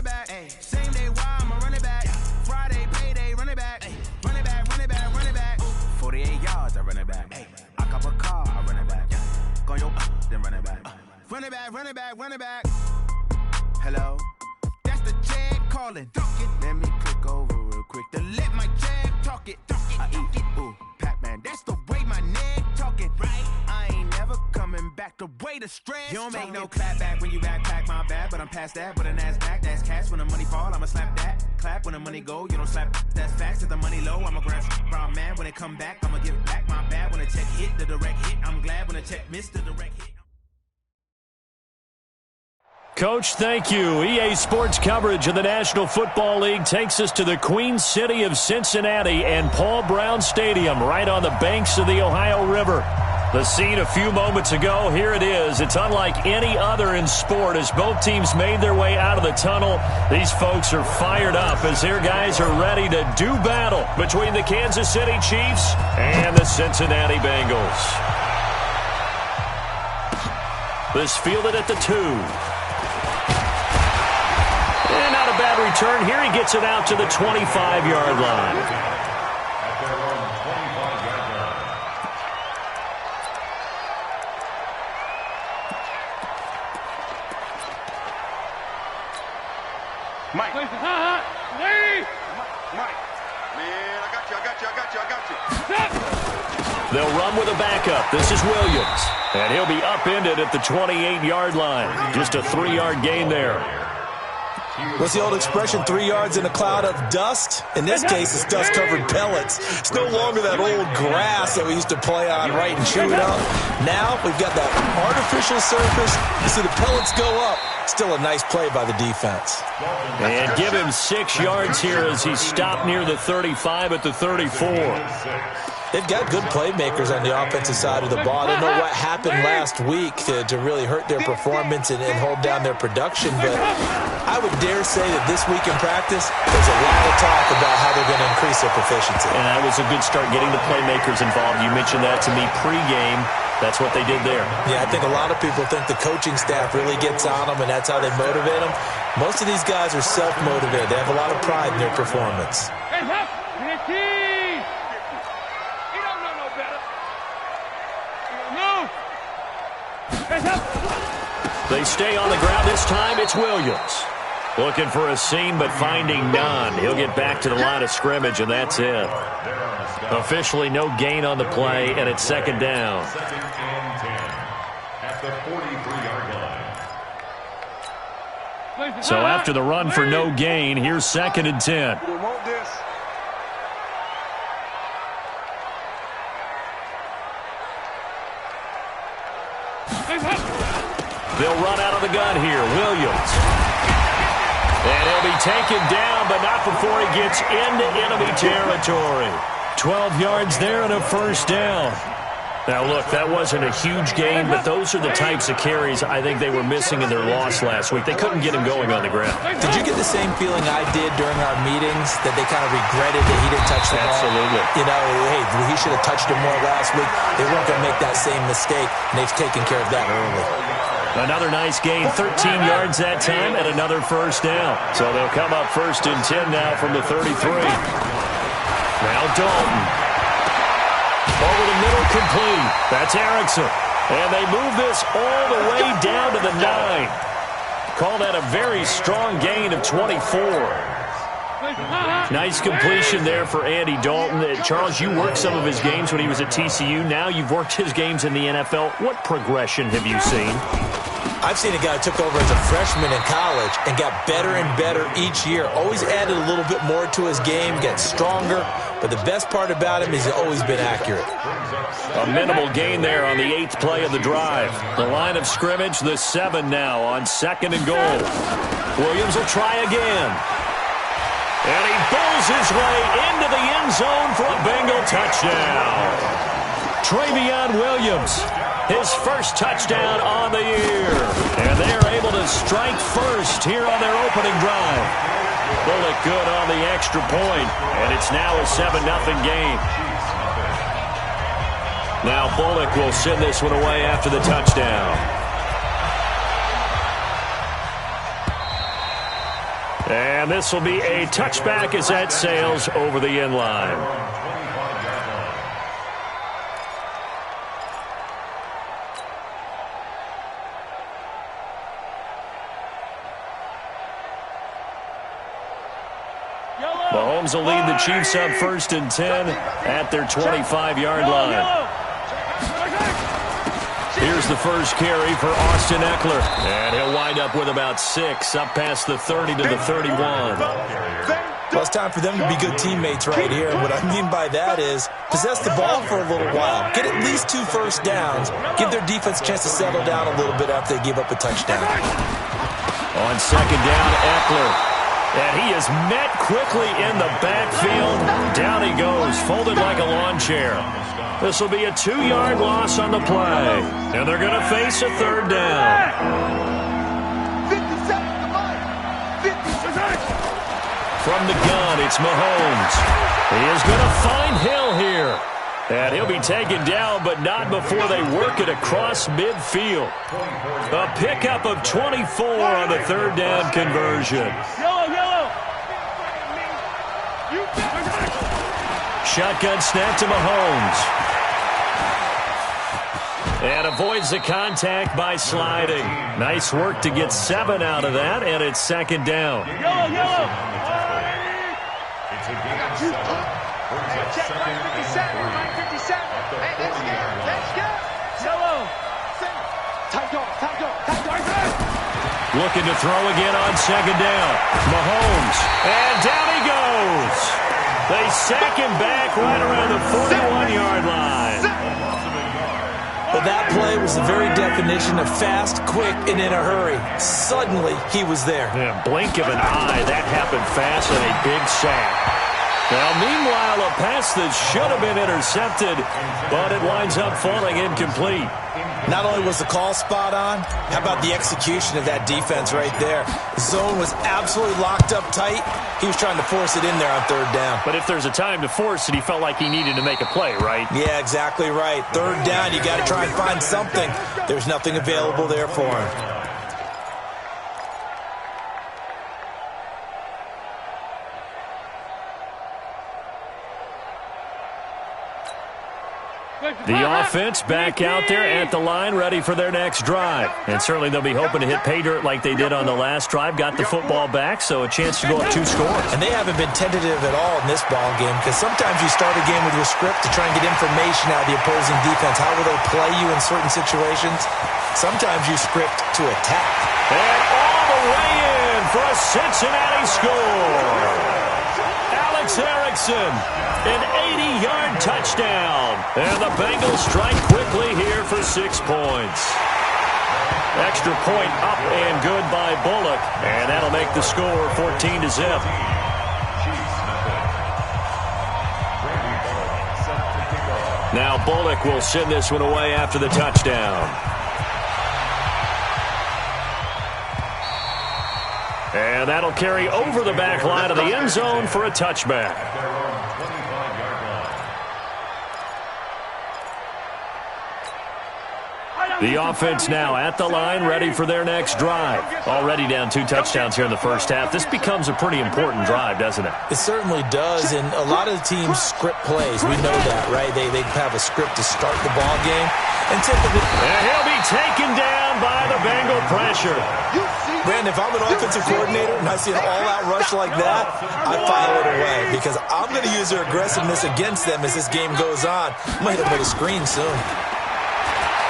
running back. Ay. Same day, why I'm a running back. Friday, payday, running back. Ay. Running back, running back, running back. 48 yards, I run it back. Ay. I cop a car, I run it back. Go yo, then run it back. Run it back, run it back, run it back. Hello, that's the Jag calling. Let me click over real quick to let my Jag talk it. I eat it, ooh, Pac-Man. That's the way my neck talking. Right, I ain't never coming back. The way the stress. You don't make no clap back when you backpack, my bad. But I'm past that. But a NASDAQ, that's cash. When the money fall, I'ma slap that. Clap when the money go, you don't slap. That's facts. If the money low, I'ma grab brown man. When it come back, I'ma give back my bad. When the check hit, the direct hit. I'm glad when the check missed the direct hit. Coach, thank you. EA Sports coverage of the National Football League takes us to the Queen City of Cincinnati and Paul Brown Stadium right on the banks of the Ohio River. The scene a few moments ago, here it is. It's unlike any other in sport as both teams made their way out of the tunnel. These folks are fired up as their guys are ready to do battle between the Kansas City Chiefs and the Cincinnati Bengals. This fielded at the 2. And not a bad return here. He gets it out to the 25-yard line. Mike. Mike. Man, I got you. They'll run with a backup. This is Williams. And he'll be upended at the 28-yard line. Just a 3-yard gain there. What's the old expression, 3 yards in a cloud of dust? In this case, it's dust-covered pellets. It's no longer that old grass that we used to play on, right, and chew it up. Now we've got that artificial surface. You see the pellets go up. Still a nice play by the defense. And give him 6 yards here as he stopped near the 35 at the 34. They've got good playmakers on the offensive side of the ball. I don't know what happened last week to really hurt their performance and hold down their production, but I would dare say that this week in practice, there's a lot of talk about how they're going to increase their proficiency. And that was a good start, getting the playmakers involved. You mentioned that to me pregame. That's what they did there. Yeah, I think a lot of people think the coaching staff really gets on them, and that's how they motivate them. Most of these guys are self-motivated. They have a lot of pride in their performance. They stay on the ground. This time it's Williams. Looking for a seam, but finding none. He'll get back to the line of scrimmage, and that's it. Officially no gain on the play, and it's second down. Second and 10 at the 43-yard line. So after the run for no gain, here's second and 10. They'll run out of the gun here. Williams. And he'll be taken down, but not before he gets into enemy territory. 12 yards there and a first down. Now, look, that wasn't a huge gain, but those are the types of carries I think they were missing in their loss last week. They couldn't get him going on the ground. Did you get the same feeling I did during our meetings, that they kind of regretted that he didn't touch the ball? Absolutely. You know, hey, he should have touched him more last week. They weren't going to make that same mistake, and they've taken care of that early. Another nice gain, 13 yards that time, and another first down. So they'll come up first and 10 now from the 33. Now Dalton. Over the middle, complete. That's Erickson. And they move this all the way down to the 9. Call that a very strong gain of 24. Nice completion there for Andy Dalton. Charles, you worked some of his games when he was at TCU. Now you've worked his games in the NFL. What progression have you seen? I've seen a guy who took over as a freshman in college and got better and better each year. Always added a little bit more to his game, gets stronger. But the best part about him is he's always been accurate. A minimal gain there on the 8th play of the drive. The line of scrimmage, the 7 now on second and goal. Williams will try again. And he bowls his way into the end zone for a Bengal touchdown. Travion Williams, his first touchdown on the year. And they are able to strike first here on their opening drive. Bullock good on the extra point, and it's now a 7-0 game. Now Bullock will send this one away after the touchdown. And this will be a touchback as that sails over the end line. Mahomes will lead the Chiefs up 1st and 10 at their 25-yard line. Here's the first carry for Austin Eckler. And he'll wind up with about 6, up past the 30 to the 31. Well, it's time for them to be good teammates right here. And what I mean by that is possess the ball for a little while. Get at least 2 first downs. Give their defense a chance to settle down a little bit after they give up a touchdown. On 2nd down, Eckler. And he is met quickly in the backfield. Down he goes, folded like a lawn chair. This will be a 2-yard loss on the play. And they're going to face a 3rd down. 57 to 5. From the gun, it's Mahomes. He is going to find Hill here. And he'll be taken down, but not before they work it across midfield. A pickup of 24 on the 3rd down conversion. Shotgun snap to Mahomes. And avoids the contact by sliding. Nice work to get 7 out of that, and it's 2nd down. Looking to throw again on 2nd down. Mahomes. And down he goes. They sack him back right around the 41-yard line. Well, that play was the very definition of fast, quick, and in a hurry. Suddenly, he was there. Yeah, blink of an eye. That happened fast and a big sack. Now, meanwhile, a pass that should have been intercepted, but it winds up falling incomplete. Not only was the call spot on, how about the execution of that defense right there? The zone was absolutely locked up tight. He was trying to force it in there on 3rd down. But if there's a time to force it, he felt like he needed to make a play, right? Yeah, exactly right. 3rd down, you got to try and find something. There's nothing available there for him. The offense back out there at the line, ready for their next drive. And certainly they'll be hoping to hit pay dirt like they did on the last drive. Got the football back, so a chance to go up 2 scores. And they haven't been tentative at all in this ball game, because sometimes you start a game with your script to try and get information out of the opposing defense. How will they play you in certain situations? Sometimes you script to attack. And all the way in for a Cincinnati score. Alex Erickson, an 80-yard touchdown. And the Bengals strike quickly here for 6 points. Extra point up and good by Bullock. And that'll make the score 14-0. Now Bullock will send this one away after the touchdown. And that'll carry over the back line of the end zone for a touchback. The offense now at the line, ready for their next drive. Already down 2 touchdowns here in the first half. This becomes a pretty important drive, doesn't it? It certainly does, and a lot of the teams script plays. We know that, right? They have a script to start the ball game. And typically, and he'll be taken down by the Bengal pressure. Brandon, if I'm an offensive coordinator and I see an all-out rush like that, I file it away because I'm going to use their aggressiveness against them as this game goes on. I'm going to hit them with a screen soon.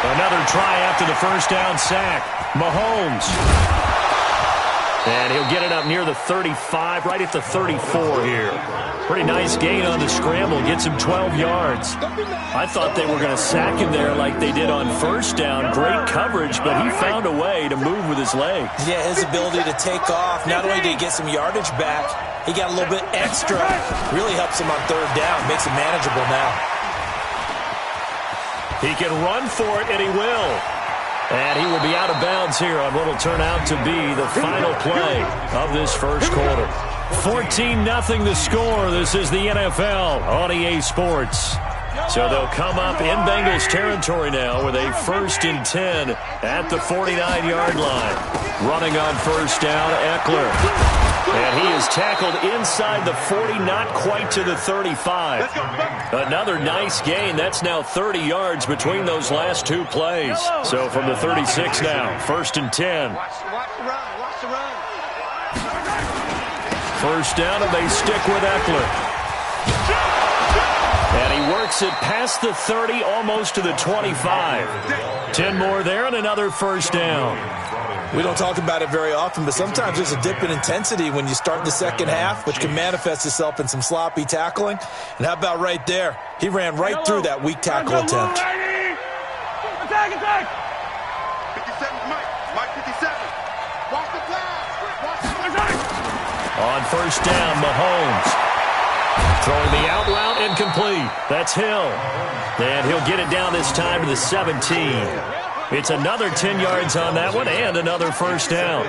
Another try after the first down sack. Mahomes. And he'll get it up near the 35, right at the 34 here. Pretty nice gain on the scramble. Gets him 12 yards. I thought they were going to sack him there like they did on first down. Great coverage, but he found a way to move with his legs. Yeah, his ability to take off. Not only did he get some yardage back, he got a little bit extra. Really helps him on 3rd down. Makes it manageable now. He can run for it, and he will. And he will be out of bounds here on what will turn out to be the final play of this first quarter. 14-0 the score. This is the NFL on EA Sports. So they'll come up in Bengals territory now with a 1st and 10 at the 49-yard line. Running on first down, Eckler. And he is tackled inside the 40, not quite to the 35. Another nice gain. That's now 30 yards between those last two plays. So from the 36 now, 1st and 10. Watch the run. Watch the run. First down, and they stick with Eckler. And he works it past the 30, almost to the 25. 10 more there and another first down. We don't talk about it very often, but sometimes there's a dip in intensity when you start the second half, which can manifest itself in some sloppy tackling. And how about right there? He ran right through that weak tackle attempt. Attack, attack! 57, Mike 57. Watch the pass. On first down, Mahomes. Throwing the out route, incomplete. That's Hill. And he'll get it down this time to the 17. It's another 10 yards on that one and another first down.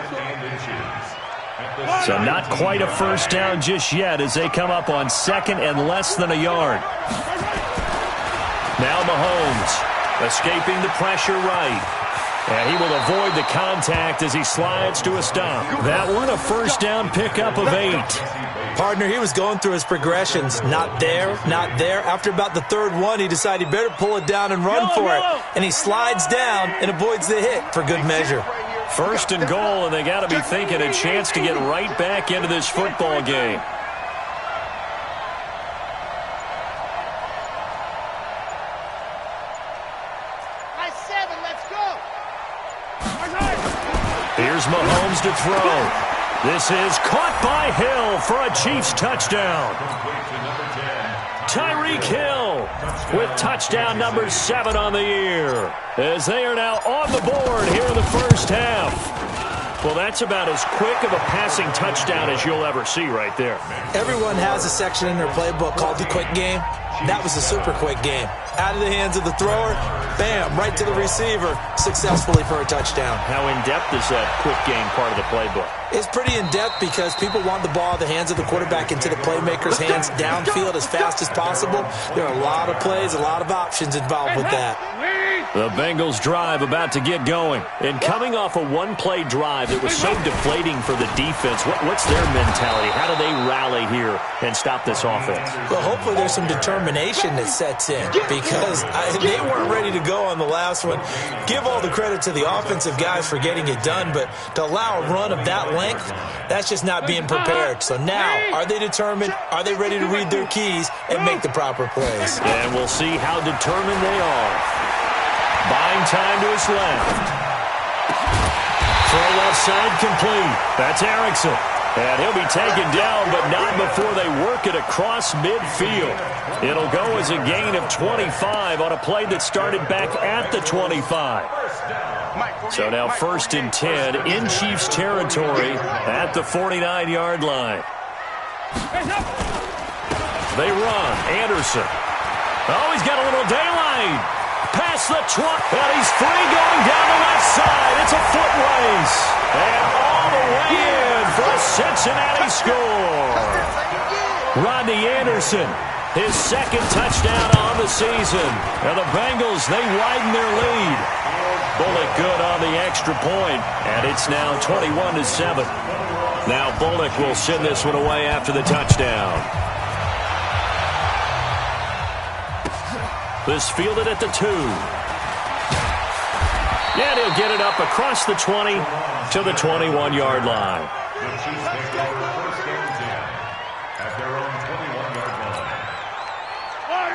So not quite a first down just yet as they come up on second and less than a yard. Now Mahomes escaping the pressure right. And he will avoid the contact as he slides to a stop. That one a first down pickup of 8. Partner, he was going through his progressions. Not there, not there. After about the third one, he decided he better pull it down and run for it. And he slides down and avoids the hit for good measure. First and goal, and they got to be thinking a chance to get right back into this football game. Here's Mahomes to throw. This is caught by Hill for a Chiefs touchdown. Tyreek Hill with touchdown number 7 on the year as they are now on the board here in the first half. Well, that's about as quick of a passing touchdown as you'll ever see right there. Everyone has a section in their playbook called the quick game. That was a super quick game. Out of the hands of the thrower, bam, right to the receiver, successfully for a touchdown. How in-depth is that quick game part of the playbook? It's pretty in-depth because people want the ball out of the hands of the quarterback into the playmaker's hands downfield as fast as possible. There are a lot of plays, a lot of options involved with that. The Bengals drive about to get going. And coming off a one-play drive that was so deflating for the defense, what's their mentality? How do they rally here and stop this offense? Well, hopefully there's some determination that sets in because they weren't ready to go on the last one. Give all the credit to the offensive guys for getting it done, but to allow a run of that length, that's just not being prepared. So now, are they determined? Are they ready to read their keys and make the proper plays? And we'll see how determined they are. Buying time to his left. Throw left side complete. That's Erickson. And he'll be taken down, but not before they work it across midfield. It'll go as a gain of 25 on a play that started back at the 25. So now 1st and 10 in Chiefs territory at the 49-yard line. They run. Anderson. Oh, he's got a little daylight. Past the 20, and he's free going down the left side. It's a foot race. And all the way in for a Cincinnati score. Rodney Anderson, his second touchdown on the season. And the Bengals, they widen their lead. Bullock good on the extra point, and it's now 21-7. Now Bullock will send this one away after the touchdown. This fielded at the 2. And he'll get it up across the 20 to the 21-yard line.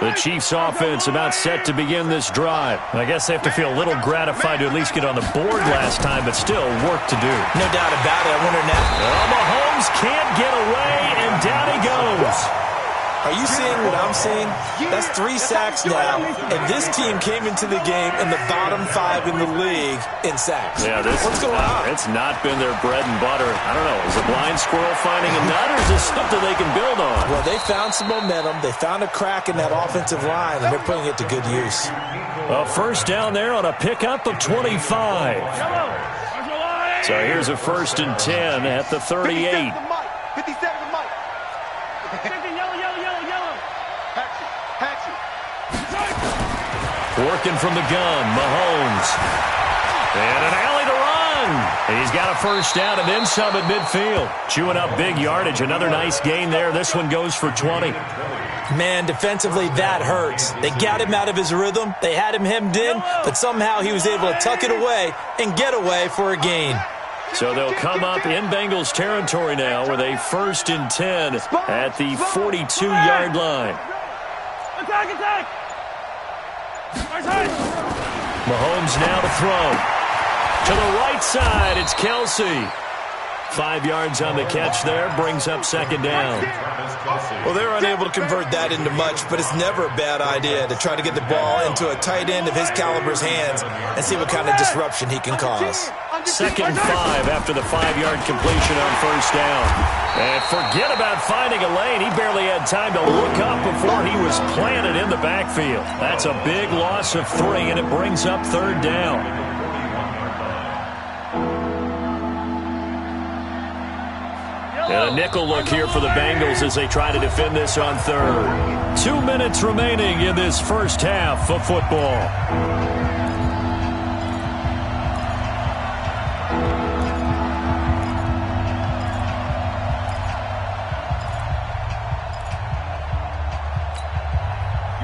The Chiefs offense about set to begin this drive. I guess they have to feel a little gratified to at least get on the board last time, but still work to do. No doubt about it. I wonder now. Well, Mahomes can't get away, and down he goes. Are you seeing what I'm seeing? That's 3 sacks now, and this team came into the game in the bottom 5 in the league in sacks. Yeah, what's going on? It's not been their bread and butter. I don't know. Is a blind squirrel finding a nut, or is this something they can build on? Well, they found some momentum. They found a crack in that offensive line, and they're putting it to good use. A first down there on a pickup of 25. So here's a 1st and 10 at the 38. 57 to Mike. Working from the gun, Mahomes. And an alley to run. again. He's got a first down and then some at midfield. Chewing up big yardage. Another nice gain there. This one goes for 20. Man, defensively, that hurts. They got him out of his rhythm. They had him hemmed in, but somehow he was able to tuck it away and get away for a gain. So they'll come up in Bengals territory now with a 1st and 10 at the 42-yard line. Attack, attack! Mahomes now to throw. To the right side, it's Kelsey. 5 yards on the catch there, brings up 2nd down. Well, they're unable to convert that into much, but it's never a bad idea to try to get the ball into a tight end of his caliber's hands and see what kind of disruption he can cause. 2nd and 5 after the 5-yard completion on 1st down. And forget about finding a lane. He barely had time to look up before he was planted in the backfield. That's a big loss of 3, and it brings up 3rd down. And a nickel look here for the Bengals as they try to defend this on 3rd. 2 minutes remaining in this first half of football.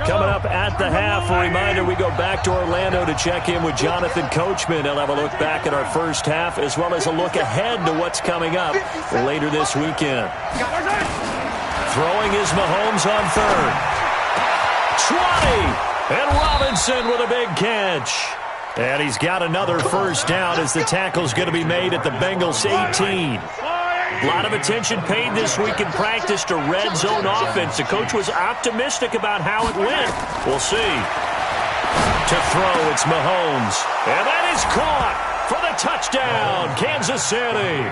Coming up at the half, a reminder, we go back to Orlando to check in with Jonathan Coachman. He'll have a look back at our first half as well as a look ahead to what's coming up later this weekend. Throwing is Mahomes on 3rd. Try! And Robinson with a big catch. And he's got another first down as the tackle's going to be made at the Bengals 18. A lot of attention paid this week in practice to red zone offense. The coach was optimistic about how it went. We'll see. To throw, it's Mahomes. And that is caught for the touchdown, Kansas City.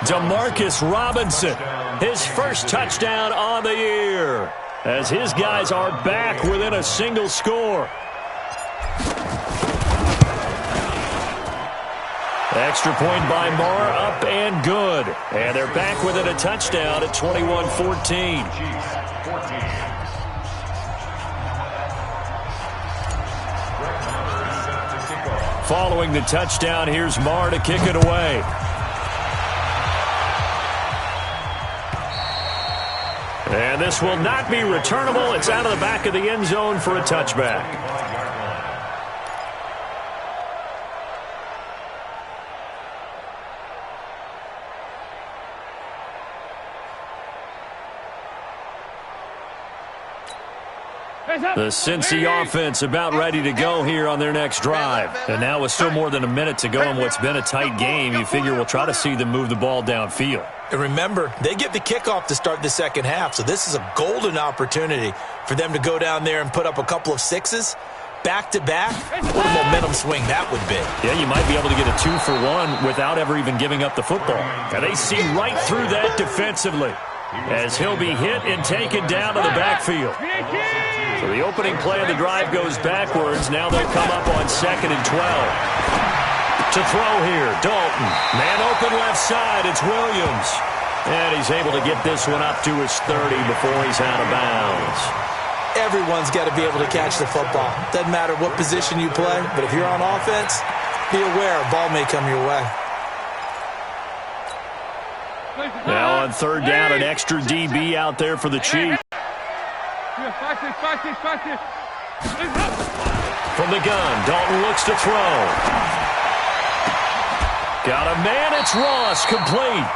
Demarcus Robinson, his first touchdown on the year, as his guys are back within a single score. Extra point by Moore, up and good. And they're back within a touchdown at 21-14. Following the touchdown, here's Moore to kick it away. And this will not be returnable. It's out of the back of the end zone for a touchback. The Cincy offense about ready to go here on their next drive. And now with still more than a minute to go in what's been a tight game, you figure we'll try to see them move the ball downfield. And remember, they get the kickoff to start the second half, so this is a golden opportunity for them to go down there and put up a couple of sixes back-to-back. What a momentum swing that would be. Yeah, you might be able to get a 2-for-1 without ever even giving up the football. And they see right through that defensively as he'll be hit and taken down to the backfield. So the opening play of the drive goes backwards. Now they'll come up on 2nd and 12. To throw here, Dalton. Man open left side, it's Williams. And he's able to get this one up to his 30 before he's out of bounds. Everyone's got to be able to catch the football. Doesn't matter what position you play, but if you're on offense, be aware a ball may come your way. Now on 3rd down, an extra DB out there for the Chiefs. From the gun, Dalton looks to throw. Got a man, it's Ross, complete.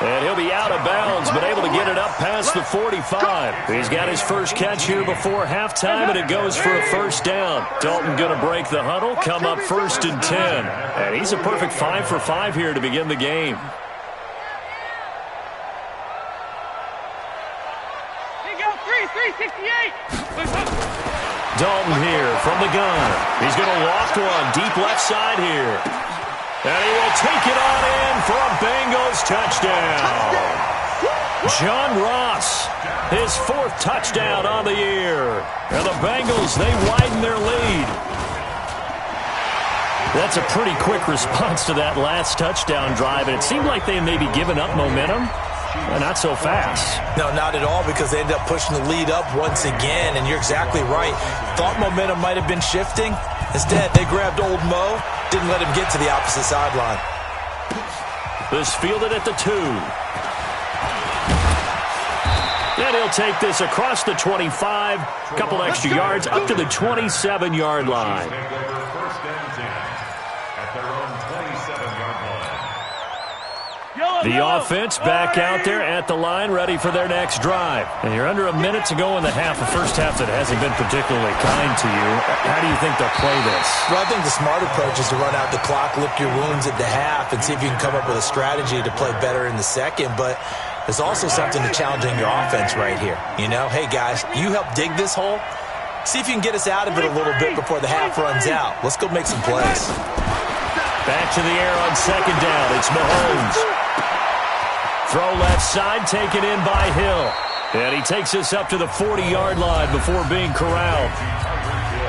And he'll be out of bounds, but able to get it up past the 45. He's got his first catch here before halftime, and it goes for a first down. Dalton going to break the huddle, come up 1st and 10. And he's a perfect 5 for 5 here to begin the game. Dalton here from the gun. He's going to loft one deep left side here. And he will take it on in for a Bengals touchdown. John Ross, his 4th touchdown on the year. And the Bengals, they widen their lead. That's a pretty quick response to that last touchdown drive, and it seemed like they may be giving up momentum. Not so fast. No, not at all, because they ended up pushing the lead up once again, and you're exactly right. Thought momentum might have been shifting. Instead, they grabbed old Mo, didn't let him get to the opposite sideline. This fielded at the 2. And he'll take this across the 25, a couple extra yards up to the 27-yard line. The offense back out there at the line, ready for their next drive. And you're under a minute to go in the half, a first half that hasn't been particularly kind to you. How do you think they'll play this? Well, I think the smart approach is to run out the clock, lick your wounds at the half, and see if you can come up with a strategy to play better in the second. But there's also something to challenging your offense right here. You know, hey, guys, you help dig this hole. See if you can get us out of it a little bit before the half runs out. Let's go make some plays. Back to the air on second down. It's Mahomes. Throw left side, taken in by Hill. And he takes us up to the 40-yard line before being corralled.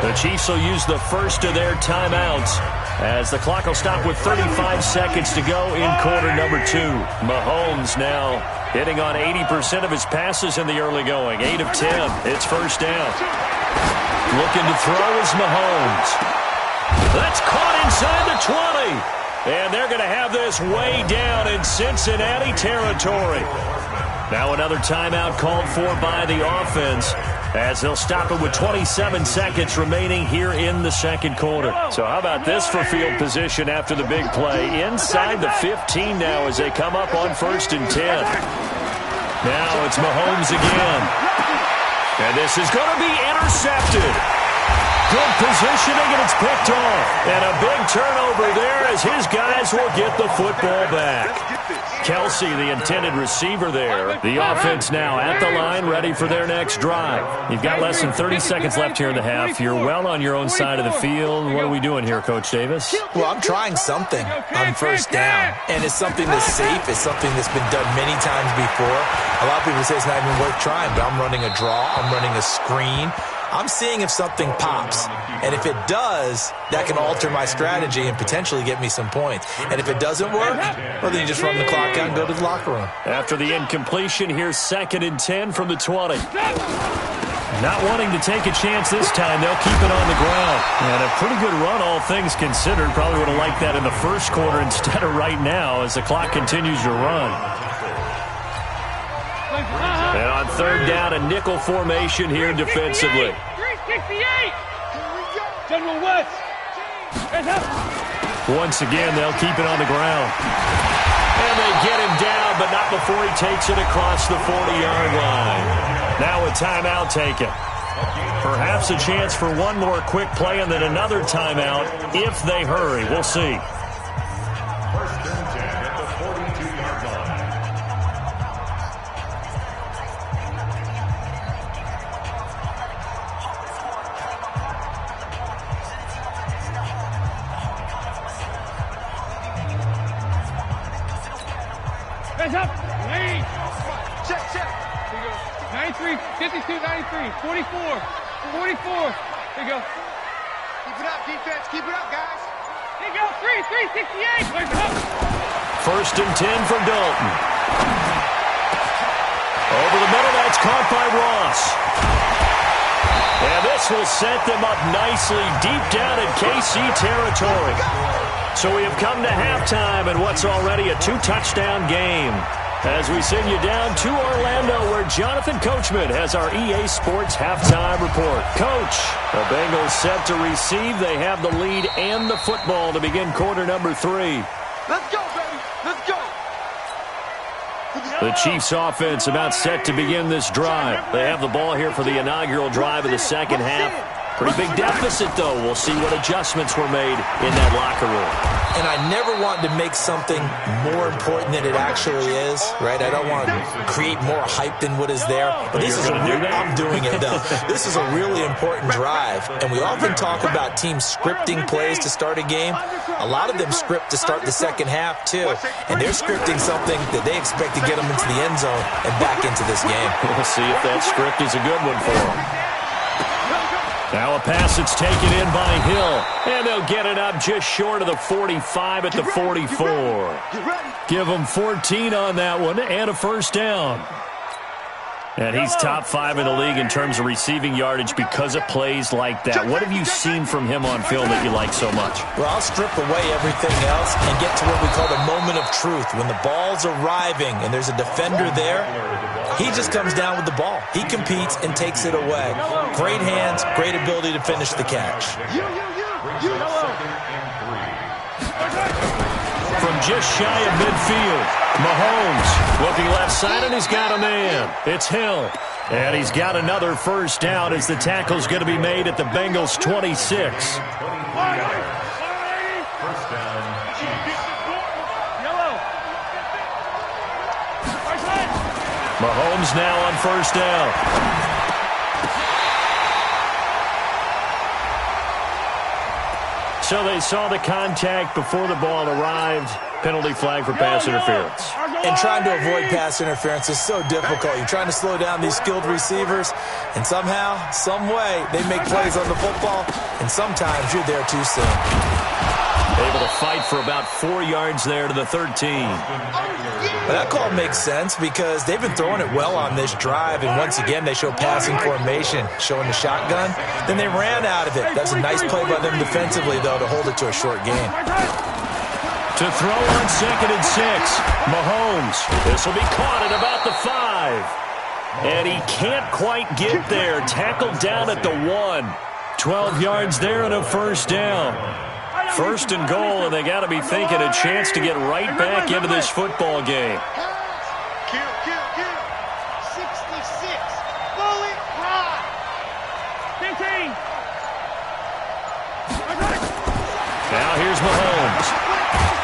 The Chiefs will use the first of their timeouts as the clock will stop with 35 seconds to go in quarter number 2. Mahomes now hitting on 80% of his passes in the early going. 8 of 10. It's first down. Looking to throw is Mahomes. That's caught inside the 20. And they're going to have this way down in Cincinnati territory. Now another timeout called for by the offense as they'll stop it with 27 seconds remaining here in the second quarter. So how about this for field position after the big play? Inside the 15 now as they come up on 1st and 10. Now it's Mahomes again. And this is going to be intercepted. Good positioning, and it's picked off. And a big turnover there as his guys will get the football back. Kelsey, the intended receiver there. The offense now at the line, ready for their next drive. You've got less than 30 seconds left here in the half. You're well on your own side of the field. What are we doing here, Coach Davis? Well, I'm trying something on first down, and it's something that's safe. It's something that's been done many times before. A lot of people say it's not even worth trying, but I'm running a draw. I'm running a screen. I'm seeing if something pops, and if it does, that can alter my strategy and potentially get me some points. And if it doesn't work, well, then you just run the clock out and go to the locker room. After the incompletion, here's 2nd and 10 from the 20. Not wanting to take a chance this time, they'll keep it on the ground. And a pretty good run, all things considered. Probably would have liked that in the first quarter instead of right now as the clock continues to run. And on 3rd down, a nickel formation here defensively. 368! General West! Once again, they'll keep it on the ground. And they get him down, but not before he takes it across the 40-yard line. Now a timeout taken. Perhaps a chance for one more quick play and then another timeout if they hurry. We'll see. Hands up! Lead! Check, check! Here you go. 93, 52, 93, 44, 44. Here you go. Keep it up, defense. Keep it up, guys. Here you go. 368. Wait up. 1st and 10 from Dalton. Over the middle, that's caught by Ross. And this will set them up nicely deep down in KC territory. So we have come to halftime in what's already a 2-touchdown game. As we send you down to Orlando, where Jonathan Coachman has our EA Sports halftime report. Coach, the Bengals set to receive. They have the lead and the football to begin quarter number 3. Let's go, baby. Let's go. The Chiefs offense about set to begin this drive. They have the ball here for the inaugural drive of the second half. Pretty big deficit, though. We'll see what adjustments were made in that locker room. And I never want to make something more important than it actually is, right? I don't want to create more hype than what is there. But this is I'm doing it, though. This is a really important drive. And we often talk about teams scripting plays to start a game. A lot of them script to start the second half, too. And they're scripting something that they expect to get them into the end zone and back into this game. We'll see if that script is a good one for them. Now a pass that's taken in by Hill. And they'll get it up just short of the 45 at the 44. Give them 14 on that one and a first down. And he's top 5 in the league in terms of receiving yardage because of plays like that. What have you seen from him on film that you like so much? Well, I'll strip away everything else and get to what we call the moment of truth. When the ball's arriving and there's a defender there, he just comes down with the ball. He competes and takes it away. Great hands, great ability to finish the catch. From just shy of midfield, Mahomes looking left side, and he's got a man. It's Hill. And he's got another first down as the tackle's going to be made at the Bengals' 26. Mahomes now on first down. So they saw the contact before the ball arrived. Penalty flag for pass interference. And trying to avoid pass interference is so difficult. You're trying to slow down these skilled receivers, and somehow, some way, they make plays on the football, and sometimes you're there too soon. Able to fight for about 4 yards there to the 13. But that call makes sense because they've been throwing it well on this drive, and once again they show passing formation, showing the shotgun. Then they ran out of it. That's a nice play by them defensively, though, to hold it to a short game. To throw on 2nd and 6, Mahomes. This will be caught at about the 5. And he can't quite get there. Tackled down at the 1. 12 yards there and a first down. First and goal, and they got to be thinking a chance to get right back into this football game. Kill. 66. Bullet ride. 15. Now here's Mahomes.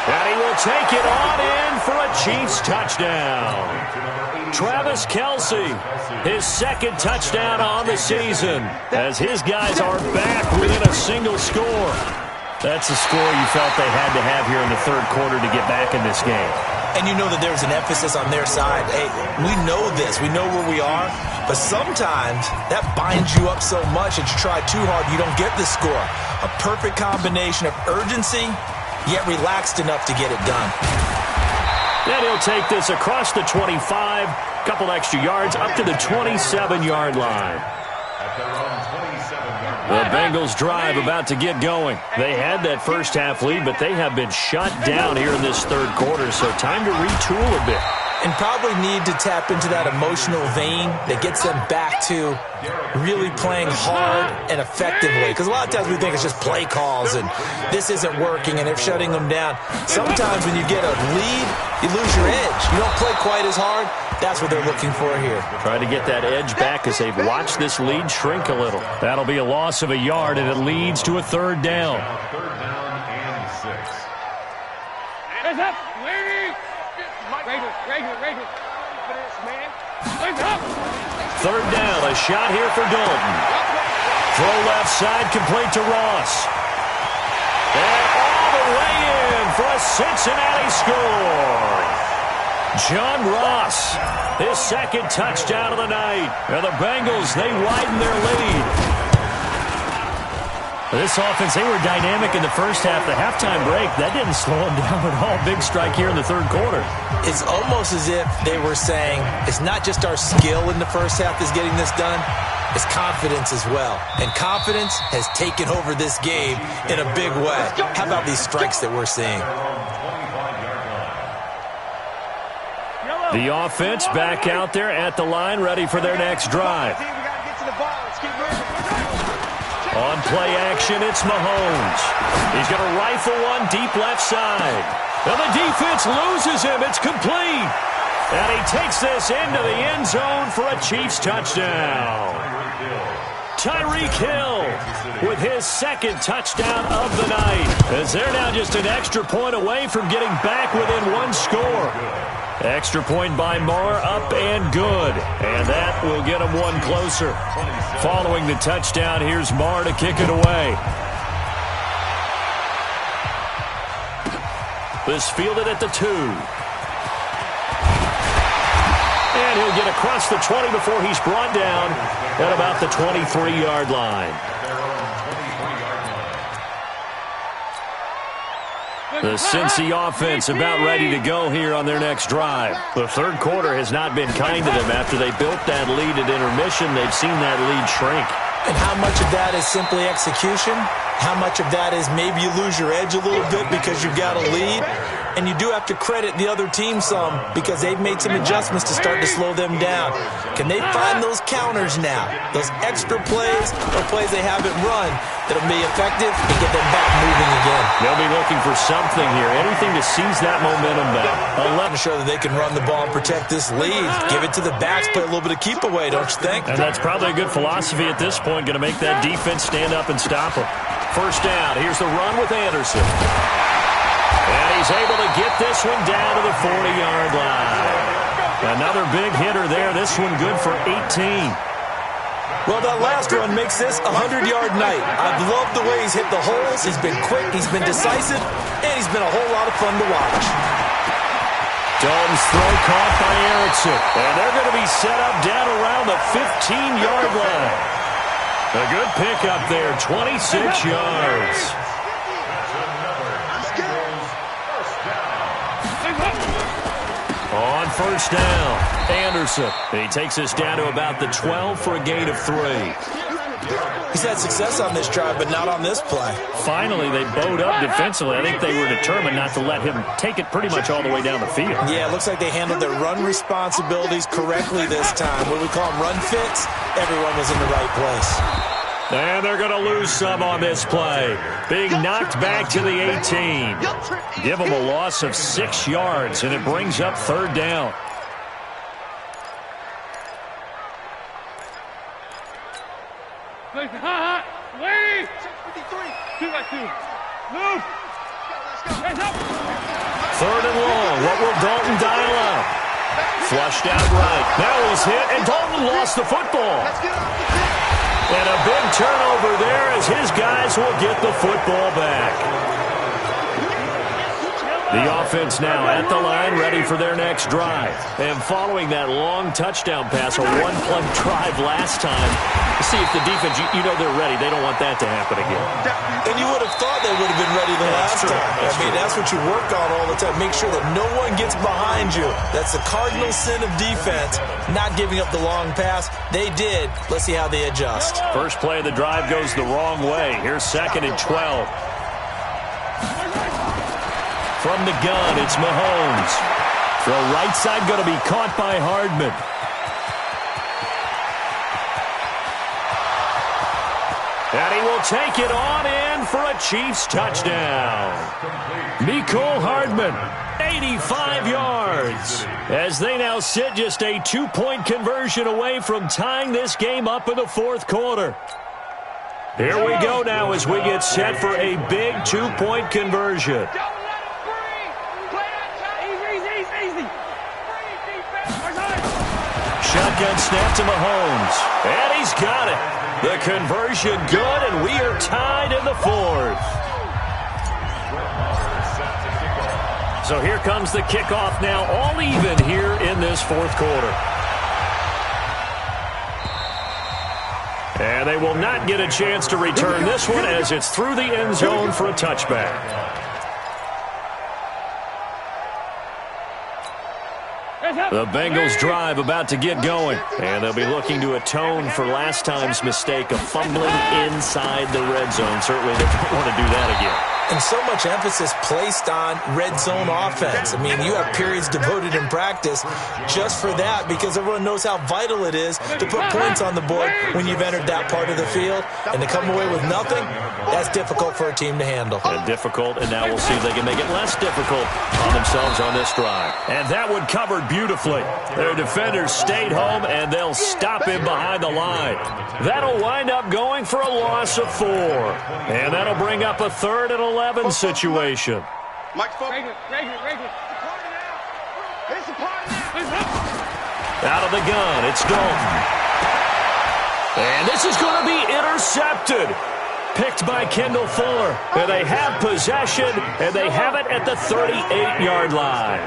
And he will take it on in for a Chiefs touchdown. Travis Kelce, his 2nd touchdown on the season, as his guys are back within a single score. That's a score you felt they had to have here in the 3rd quarter to get back in this game. And you know that there's an emphasis on their side. Hey, we know this. We know where we are. But sometimes that binds you up so much that you try too hard, you don't get the score. A perfect combination of urgency, yet relaxed enough to get it done. Then he'll take this across the 25, couple extra yards, up to the 27-yard line. The Bengals drive about to get going. They had that first half lead, but they have been shut down here in this 3rd quarter, so time to retool a bit. And probably need to tap into that emotional vein that gets them back to really playing hard and effectively. Because a lot of times we think it's just play calls and this isn't working and they're shutting them down. Sometimes when you get a lead, you lose your edge. You don't play quite as hard. That's what they're looking for here. Trying to get that edge back as they've watched this lead shrink a little. That'll be a loss of a yard, and it leads to a 3rd down. Hands up, lady. Rager. Man. Hands up. 3rd down, a shot here for Dalton. Throw left side, complete to Ross. And all the way in for a Cincinnati score. John Ross, his 2nd touchdown of the night. And the Bengals, they widen their lead. This offense, they were dynamic in the first half. The halftime break, that didn't slow them down at all. Big strike here in the 3rd quarter. It's almost as if they were saying, it's not just our skill in the first half that's getting this done, it's confidence as well. And confidence has taken over this game in a big way. How about these strikes that we're seeing? The offense back out there at the line, ready for their next drive. On play action, it's Mahomes. He's going to rifle one deep left side. And the defense loses him. It's complete. And he takes this into the end zone for a Chiefs touchdown. Tyreek Hill with his 2nd touchdown of the night, as they're now just an extra point away from getting back within 1 score. Extra point by Marr, up and good. And that will get them 1 closer. Following the touchdown, here's Marr to kick it away. This fielded at the 2. And he'll get across the 20 before he's brought down at about the 23-yard line. The Cincy offense about ready to go here on their next drive. The third quarter has not been kind to them. After they built that lead at intermission, they've seen that lead shrink. And how much of that is simply execution? How much of that is maybe you lose your edge a little bit because you've got a lead? And you do have to credit the other team some because they've made some adjustments to start to slow them down. Can they find those counters now, those extra plays or plays they haven't run that'll be effective and get them back moving again? They'll be looking for something here, anything to seize that momentum back. To show that they can run the ball and protect this lead. Give it to the backs, play a little bit of keep away, don't you think? And that's probably a good philosophy at this point, going to make that defense stand up and stop them. First down, here's the run with Anderson. And he's able to get this one down to the 40-yard line. Another big hitter there. This one good for 18. Well, that last run makes this a 100-yard night. I've loved the way he's hit the holes. He's been quick, he's been decisive, and he's been a whole lot of fun to watch. Dalton's throw caught by Erickson. And they're going to be set up down around the 15-yard line. A good pickup there, 26 yards. On first down, Anderson. He takes us down to about the 12 for a gain of 3. He's had success on this drive, but not on this play. Finally, they bowed up defensively. I think they were determined not to let him take it pretty much all the way down the field. Yeah, it looks like they handled their run responsibilities correctly this time. What we call them run fits, everyone was in the right place. And they're going to lose some on this play. Being knocked back to the 18. Give them a loss of 6 yards, and it brings up third down. Wait. 2 by 2. Move. Third and long. What will Dalton dial up? Flushed out right. Now he's hit, and Dalton lost the football. And a big turnover there as his guys will get the football back. The offense now at the line, ready for their next drive. And following that long touchdown pass, a one-play drive last time, see if the defense, you know they're ready. They don't want that to happen again. And you would have thought they would have been ready the last time. That's what you work on all the time. Make sure that no one gets behind you. That's the cardinal sin of defense, not giving up the long pass. They did. Let's see how they adjust. First play of the drive goes the wrong way. Here's 2nd and 12. From the gun, it's Mahomes. Throw right side going to be caught by Hardman. And he will take it on in for a Chiefs touchdown. Mecole Hardman, 85 yards. As they now sit just a 2-point conversion away from tying this game up in the fourth quarter. Here we go now as we get set for a big 2-point conversion. Shotgun snap to Mahomes. And he's got it. The conversion good, and we are tied in the fourth. So here comes the kickoff now, all even here in this fourth quarter. And they will not get a chance to return this one as it's through the end zone for a touchback. The Bengals drive about to get going, and they'll be looking to atone for last time's mistake of fumbling inside the red zone. Certainly they don't want to do that again. And so much emphasis placed on red zone offense. I mean, you have periods devoted in practice just for that because everyone knows how vital it is to put points on the board when you've entered that part of the field. And to come away with nothing, that's difficult for a team to handle. Difficult, and now we'll see if they can make it less difficult on themselves on this drive. And that one covered beautifully. Their defenders stayed home, and they'll stop him behind the line. That'll wind up going for a loss of 4. And that'll bring up a 3rd and 11 situation. Out of the gun, it's Dalton. And this is going to be intercepted. Picked by Kendall Fuller. And they have possession, and they have it at the 38-yard line.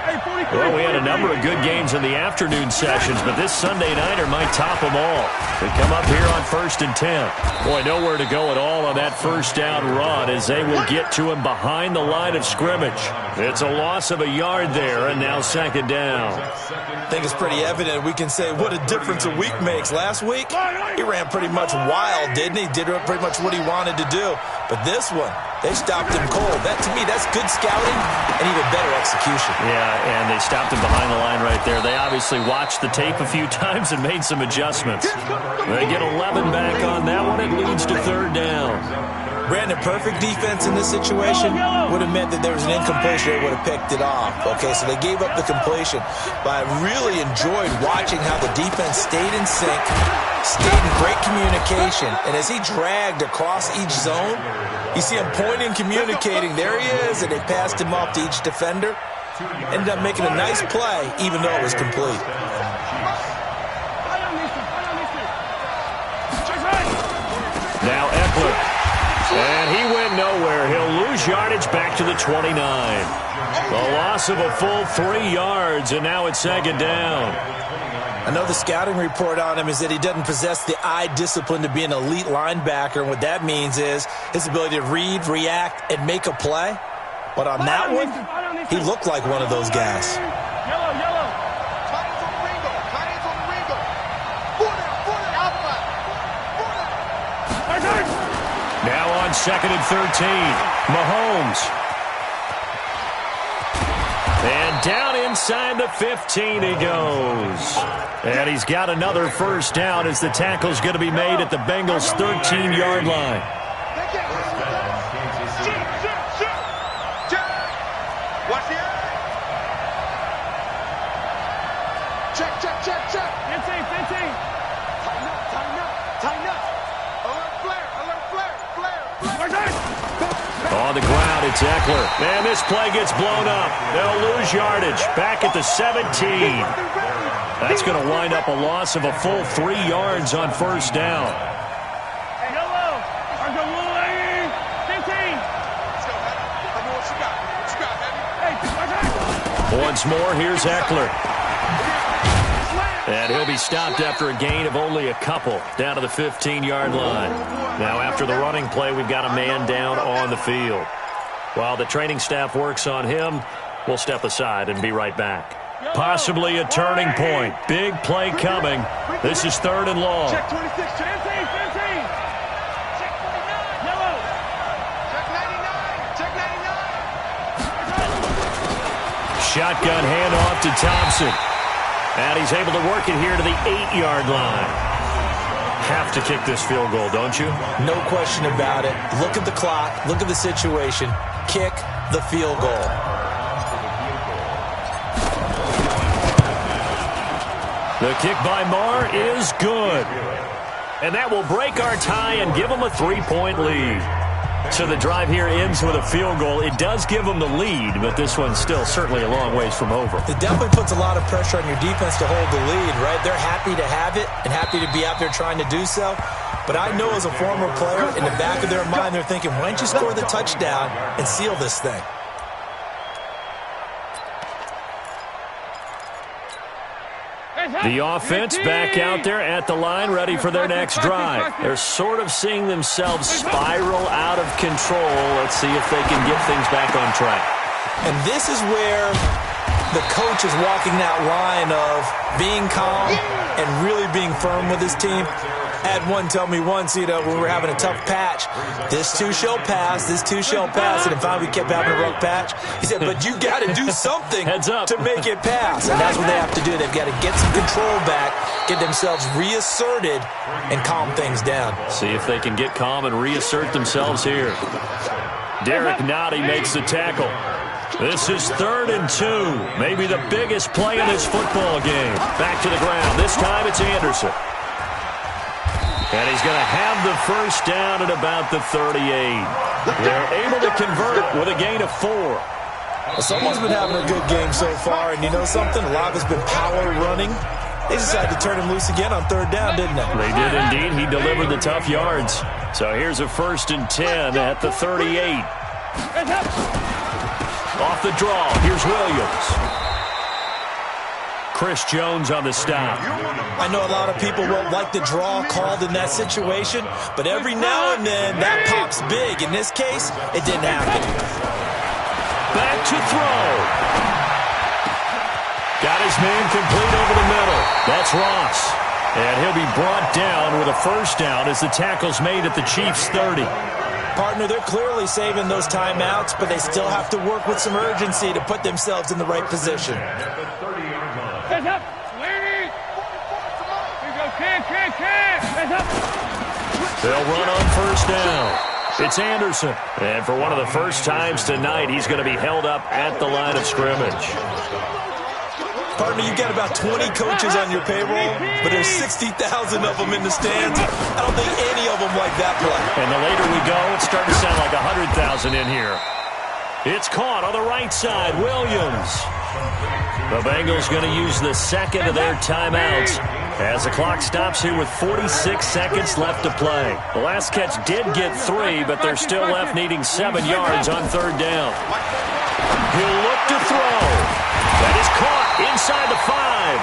Hey, 40 Well, we had a number of good games in the afternoon sessions, but this Sunday nighter might top them all. We come up here on 1st and 10. Boy, nowhere to go at all on that first down run as they will get to him behind the line of scrimmage. It's a loss of a yard there, and now 2nd down. I think it's pretty evident. We can say what a difference a week makes. Last week, he ran pretty much wild, didn't he? Did pretty much what he wanted to do. But this one, they stopped him cold. That, to me, that's good scouting and even better execution. Yeah, and they stopped him behind the line right there. They obviously watched the tape a few times and made some adjustments. They get 11 back on that one. It leads to 3rd down. Brandon, perfect defense in this situation would have meant that there was an incompletion. They would have picked it off. Okay, so they gave up the completion. But I really enjoyed watching how the defense stayed in sync, stayed in great communication. And as he dragged across each zone, you see him pointing, communicating. There he is, and they passed him off to each defender. Ended up making a nice play, even though it was complete. Now Eckler. And he went nowhere. He'll lose yardage back to the 29. A loss of a full 3 yards, and now it's 2nd down. I know the scouting report on him is that he doesn't possess the eye discipline to be an elite linebacker. And what that means is his ability to read, react, and make a play. But on that one, he looked like one of those guys. Now on 2nd and 13, Mahomes. And down inside the 15 he goes. And he's got another first down as the tackle's going to be made at the Bengals' 13-yard line. On the ground, it's Eckler. And this play gets blown up. They'll lose yardage. Back at the 17. That's going to wind up a loss of a full 3 yards on first down. Once more, here's Eckler. And he'll be stopped after a gain of only a couple down to the 15-yard line. Now after the running play, we've got a man down on the field. While the training staff works on him, we'll step aside and be right back. Possibly a turning point. Big play coming. This is 3rd and long. Check 26, check 15. Check 49. Yellow. Check 99. Check 99. Shotgun handoff to Thompson. And he's able to work it here to the 8-yard line. Have to kick this field goal, don't you? No question about it. Look at the clock. Look at the situation. Kick the field goal. The kick by Marr is good. And that will break our tie and give them a 3-point lead. So the drive here ends with a field goal. It does give them the lead, but this one's still certainly a long ways from over. It definitely puts a lot of pressure on your defense to hold the lead, right? They're happy to have it and happy to be out there trying to do so. But I know as a former player, in the back of their mind, they're thinking, why don't you score the touchdown and seal this thing? The offense back out there at the line, ready for their next drive. They're sort of seeing themselves spiral out of control. Let's see if they can get things back on track. And this is where the coach is walking that line of being calm and really being firm with his team. I had one tell me once, when we were having a tough patch, this too shall pass, this too shall pass. And finally we kept having a rough patch. He said, but you got to do something to make it pass. And that's what they have to do. They've got to get some control back, get themselves reasserted, and calm things down. See if they can get calm and reassert themselves here. Derek Nottie makes the tackle. This is 3rd and 2. Maybe the biggest play in this football game. Back to the ground. This time it's Anderson. And he's going to have the first down at about the 38. They're able to convert with a gain of 4. Well, someone's been having a good game so far, and you know something? A lot has been power running. They decided to turn him loose again on 3rd down, didn't they? They did indeed. He delivered the tough yards. So here's a 1st and 10 at the 38. Off the draw, here's Williams. Chris Jones on the stop. I know a lot of people won't like the draw called in that situation, but every now and then that pops big. In this case, it didn't happen. Back to throw. Got his man complete over the middle. That's Ross. And he'll be brought down with a first down as the tackle's made at the Chiefs' 30. Partner, they're clearly saving those timeouts, but they still have to work with some urgency to put themselves in the right position. Heads up. Lady. Here you go. Can. Heads up. They'll run on first down. It's Anderson. And for one of the first times tonight, he's going to be held up at the line of scrimmage. Partner, you've got about 20 coaches on your payroll, but there's 60,000 of them in the stands. I don't think any of them like that play. And the later we go, it's starting to sound like 100,000 in here. It's caught on the right side. Williams. The Bengals going to use the second of their timeouts as the clock stops here with 46 seconds left to play. The last catch did get 3, but they're still left needing 7 yards on third down. He'll look to throw. That is caught inside the 5.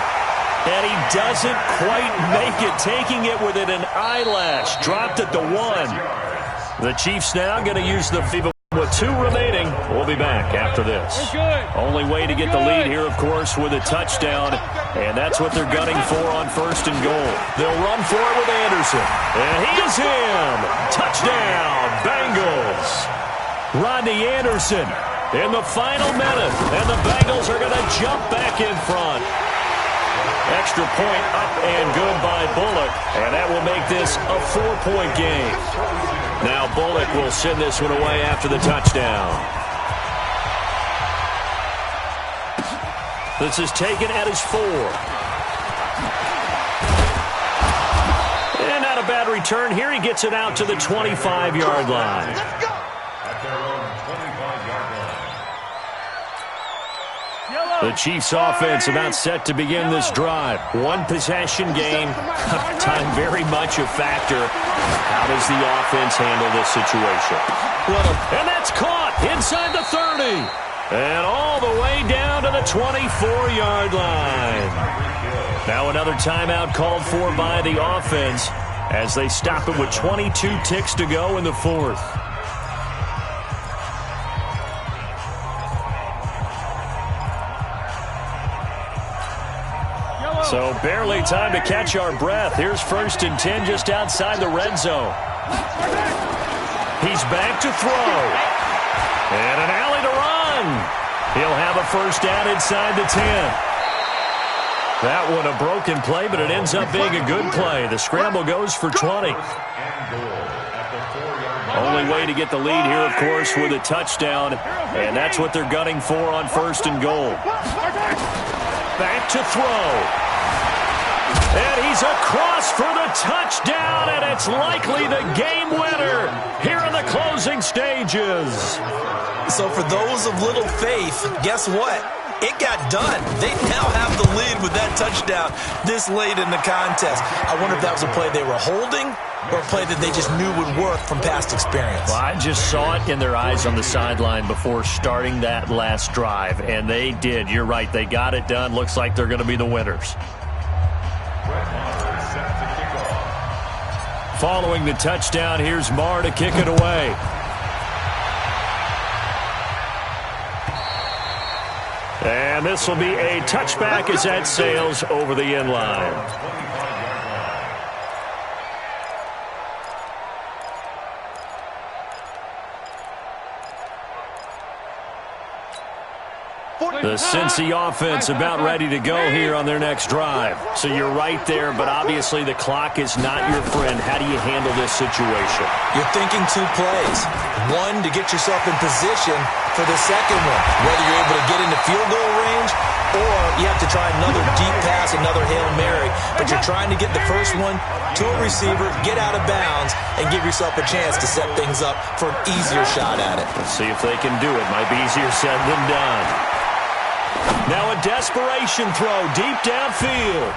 And he doesn't quite make it, taking it within an eyelash. Dropped at the 1. The Chiefs now going to use the field with 2 remaining. We'll be back after this. Only way to get the lead here, of course, with a touchdown. And that's what they're gunning for on first and goal. They'll run for it with Anderson. And he is in. Touchdown, Bengals. Rodney Anderson in the final minute. And the Bengals are going to jump back in front. Extra point up and good by Bullock. And that will make this a 4-point game. Now Bullock will send this one away after the touchdown. This is taken at his 4. And not a bad return. Here he gets it out to the 25-yard line. The Chiefs offense about set to begin this drive. One possession game. Time very much a factor. How does the offense handle this situation? And that's caught inside the 30. And all the way down to the 24-yard line. Now another timeout called for by the offense as they stop it with 22 ticks to go in the 4th. So barely time to catch our breath. Here's 1st and 10 just outside the red zone. He's back to throw. And an alley to run. He'll have a first down inside the 10. That one a broken play, but it ends up being a good play. The scramble goes for 20. Only way to get the lead here, of course, with a touchdown. And that's what they're gunning for on first and goal. Back to throw. And he's across for the touchdown, and it's likely the game winner here in the closing stages. So for those of little faith, guess what? It got done. They now have the lead with that touchdown this late in the contest. I wonder if that was a play they were holding or a play that they just knew would work from past experience. Well, I just saw it in their eyes on the sideline before starting that last drive, and they did. You're right. They got it done. Looks like they're going to be the winners. Following the touchdown, here's Marr to kick it away. And this will be a touchback as that sails over the end line. The Cincy offense about ready to go here on their next drive. So you're right there, but obviously the clock is not your friend. How do you handle this situation? You're thinking 2 plays. One, to get yourself in position for the second one, whether you're able to get into field goal range or you have to try another deep pass, another Hail Mary. But you're trying to get the first one to a receiver, get out of bounds, and give yourself a chance to set things up for an easier shot at it. Let's see if they can do it. Might be easier said than done. Now a desperation throw deep downfield.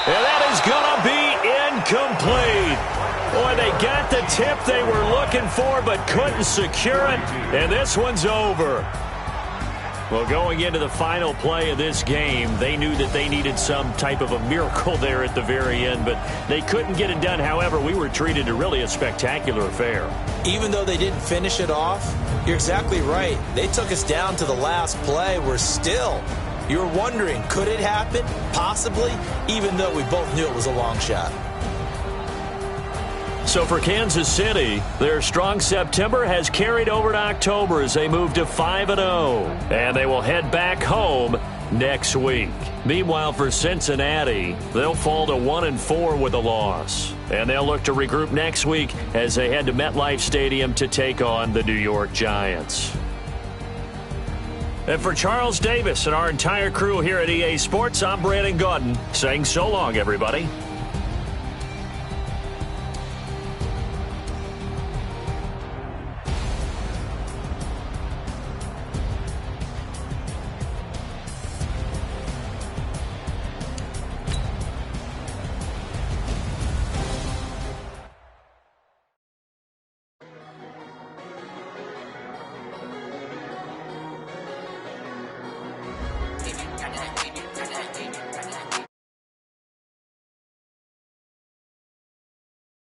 And that is going to be incomplete. Boy, they got the tip they were looking for but couldn't secure it. And this one's over. Well, going into the final play of this game, they knew that they needed some type of a miracle there at the very end, but they couldn't get it done. However, we were treated to really a spectacular affair. Even though they didn't finish it off, you're exactly right. They took us down to the last play. We're still, you're wondering, could it happen? Possibly, even though we both knew it was a long shot. So for Kansas City, their strong September has carried over to October as they move to 5-0. And they will head back home next week. Meanwhile, for Cincinnati, they'll fall to 1-4 with a loss. And they'll look to regroup next week as they head to MetLife Stadium to take on the New York Giants. And for Charles Davis and our entire crew here at EA Sports, I'm Brandon Gaudin saying so long, everybody.